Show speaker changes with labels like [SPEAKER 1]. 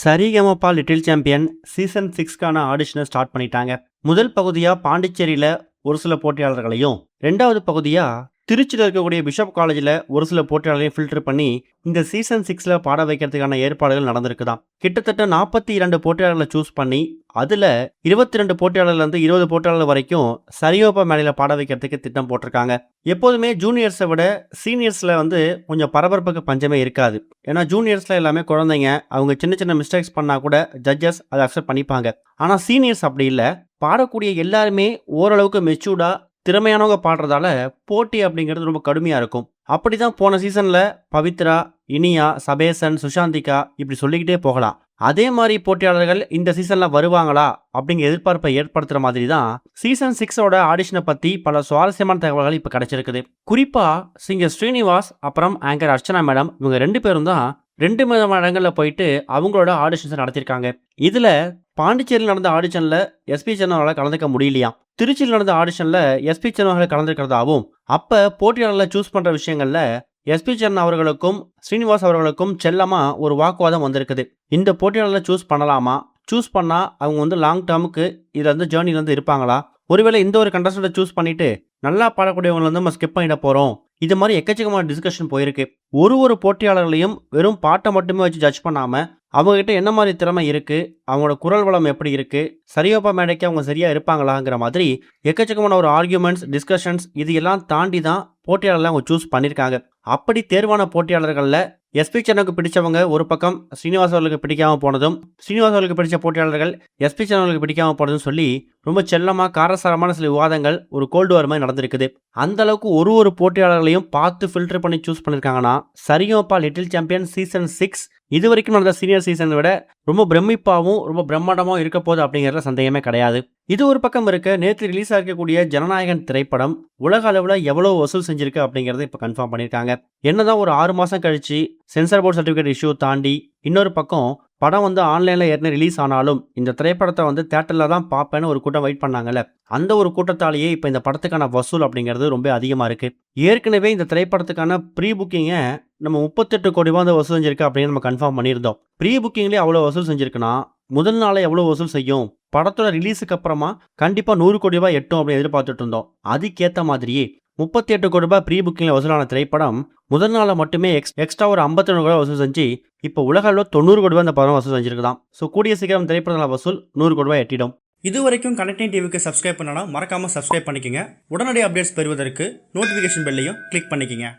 [SPEAKER 1] Sa Re Ga Ma Pa little champion season 6க்கான ஆடிஷனை start பண்ணிட்டாங்க. முதல் பகுதியா பாண்டிச்சேரியில ஒரு சில போட்டியாளர்களையும், 2வது பகுதியா திருச்சியில் இருக்கக்கூடிய பிஷப் காலேஜில் ஒரு சில போட்டியாளர்களையும் ஃபில்டர் பண்ணி இந்த சீசன் 6ல் பாட வைக்கிறதுக்கான ஏற்பாடுகள் நடந்திருக்குதான். கிட்டத்தட்ட 42 போட்டியாளர்களை சூஸ் பண்ணி அதில் 22 போட்டியாளர்லேருந்து 20 போட்டியாளர் வரைக்கும் சரிகமபா மேடையில் பாட வைக்கிறதுக்கு திட்டம் போட்டிருக்காங்க. எப்போதுமே ஜூனியர்ஸை விட சீனியர்ஸில் கொஞ்சம் பரபரப்புக்கு பஞ்சமே இருக்காது. ஏன்னா ஜூனியர்ஸில் எல்லாமே குழந்தைங்க, அவங்க சின்ன சின்ன மிஸ்டேக்ஸ் பண்ணால் கூட ஜட்ஜஸ் அதை அக்செப்ட் பண்ணிப்பாங்க. ஆனால் சீனியர்ஸ் அப்படி இல்லை. பாடக்கூடிய எல்லாருமே ஓரளவுக்கு மெச்சூர்டாக திறமையானவங்க பாடுறதால போட்டி அப்படிங்கிறது ரொம்ப கடுமையாக இருக்கும். அப்படி தான் போன சீசனில் பவித்ரா, இனியா, சபேசன், சுஷாந்திகா இப்படி சொல்லிக்கிட்டே போகலாம். அதே மாதிரி போட்டியாளர்கள் இந்த சீசனில் வருவாங்களா அப்படிங்கிற எதிர்பார்ப்பை ஏற்படுத்துகிற மாதிரி தான் சீசன் 6ஓட ஆடிஷனை பற்றி பல சுவாரஸ்யமான தகவல்கள் இப்போ கிடைச்சிருக்குது. குறிப்பாக சிங்கர் ஸ்ரீனிவாஸ் அப்புறம் ஆங்கர் அர்ச்சனா மேடம் இவங்க 2 பேரும் தான் 2 விதமான இடங்களில் போயிட்டு அவங்களோட ஆடிஷன்ஸை நடத்தியிருக்காங்க. இதில் பாண்டிச்சேரியில் நடந்த ஆடிஷனில் எஸ்பி சன்னவரால் கலந்துக்க முடியலையாம். திருச்சியில் நடந்த ஆடிஷனில் எஸ்பி சன்னவர்கள் கலந்துக்கிறதாகவும், அப்போ போட்டியாளர்களை சூஸ் பண்ணுற விஷயங்களில் எஸ்பி சரண் அவர்களுக்கும் ஸ்ரீனிவாஸ் அவர்களுக்கும் செல்லமாக ஒரு வாக்குவாதம் வந்திருக்குது. இந்த போட்டியாளர்களை சூஸ் பண்ணலாமா, சூஸ் பண்ணால் அவங்க லாங் டேர்முக்கு இதில் ஜேர்னிலேருந்து இருப்பாங்களா, ஒருவேளை இந்த ஒரு கண்டஸ்டண்ட்டை சூஸ் பண்ணிவிட்டு நல்லா பாடக்கூடியவங்களை நம்ம ஸ்கிப் பண்ணிட போகிறோம், இது மாதிரி எக்கச்சக்கமான டிஸ்கஷன் போயிருக்கு. ஒரு போட்டியாளர்களையும் வெறும் பாட்டை மட்டுமே வச்சு ஜட்ஜ் பண்ணாமல் அவங்ககிட்ட என்ன மாதிரி திறமை இருக்குது, அவங்களோட குரல் வளம் எப்படி இருக்குது, சரிகமபா மேடைக்கு அவங்க சரியாக இருப்பாங்களாங்கிற மாதிரி எக்கச்சக்கமான ஒரு ஆர்கியூமெண்ட்ஸ், டிஸ்கஷன்ஸ் இது எல்லாம் தாண்டி தான் போட்டியாளர்களை அவங்க சூஸ் பண்ணியிருக்காங்க. அப்படி தேர்வான போட்டியாளர்களில் எஸ்பி சரணுக்கு பிடிச்சவங்க ஒரு பக்கம் ஸ்ரீனிவாஸ் அவர்களுக்கு பிடிக்காமல் போனதும், ஸ்ரீனிவாஸ் அவர்களுக்கு பிடிச்ச போட்டியாளர்கள் எஸ்பி சரண் அவர்களுக்கு பிடிக்காமல் போனதும் சொல்லி ரொம்ப செல்லமாக காரசாரமான சில விவாதங்கள் ஒரு கோல்டு வார் மாதிரி நடந்திருக்குது. அந்த அளவுக்கு ஒரு போட்டியாளர்களையும் பார்த்து ஃபில்டர் பண்ணி சூஸ் பண்ணியிருக்காங்கன்னா சரிகமபா லிட்டில் சாம்பியன் சீசன் 6 இது வரைக்கும் நடந்த சீனியர் சீசனை விட ரொம்ப பிரமிப்பாகவும் ரொம்ப பிரம்மாண்டமாகவும் இருக்க போகுது அப்படிங்கிறத சந்தேகமே கிடையாது. இது ஒரு பக்கம் இருக்க, நேற்று ரிலீஸ் ஆகிருக்கக்கூடிய ஜனநாயகன் திரைப்படம் உலக அளவில் எவ்வளோ வசூல் செஞ்சிருக்கு அப்படிங்கிறத இப்போ கன்ஃபார்ம் பண்ணியிருக்காங்க. என்னதான் ஒரு 6 மாதம் கழிச்சு சென்சார் போர்டு சர்டிஃபிகேட் இஷ்யூ தாண்டி இன்னொரு பக்கம் படம் ஆன்லைனில் ஏற்கனவே ரிலீஸ் ஆனாலும் இந்த திரைப்படத்தை தேட்டரில் தான் பார்ப்பேன்னு ஒரு கூட்டம் வெயிட் பண்ணாங்கல்ல, அந்த ஒரு கூட்டத்தாலேயே இப்போ இந்த படத்துக்கான வசூல் அப்படிங்கிறது ரொம்ப அதிகமாக இருக்குது. ஏற்கனவே இந்த திரைப்படத்துக்கான ப்ரீ புக்கிங்கை நம்ம 38 கோடி ரூபாய் வசூல் செஞ்சிருக்கு அப்படின்னு நம்ம கன்ஃபார்ம் பண்ணியிருந்தோம். ப்ரீ புக்கிங்லேயே அவ்வளோ வசூல் செஞ்சிருக்குன்னா முதல் நாளே எவ்வளோ வசூல் செய்யும், படத்தோட ரிலீஸுக்கு அப்புறமா கண்டிப்பாக 100 கோடி ரூபாய் எட்டும் அப்படின்னு எதிர்பார்த்துட்டு இருந்தோம். அதுக்கேற்ற மாதிரியே 38 கோடி ரூபாய் ப்ரீ புக்கிங்கில் வசூலான திரைப்படம் முதல் நாளில் மட்டுமே எக்ஸ்ட்ரா ஒரு 52 கோடி வசூல் செஞ்சு இப்போ உலக அளவில் 90 கோடி ரூபாய் இந்த படம் வசூல் செஞ்சிருக்குதான். ஸோ கூடிய சீக்கிரம் திரைப்படங்கள வசூல் 100 கோடி ரூபாய் எட்டிடும். இது வரைக்கும் கனெக்டிங் டிவிக்கு சப்ஸ்கிரைப் பண்ணனா மறக்காமல் சப்ஸ்கிரைப் பண்ணிக்கங்க. உடனடி அப்டேட்ஸ் பெறுவதற்கு நோட்டிஃபிகேஷன் பெல்லையும் கிளிக் பண்ணிக்கங்க.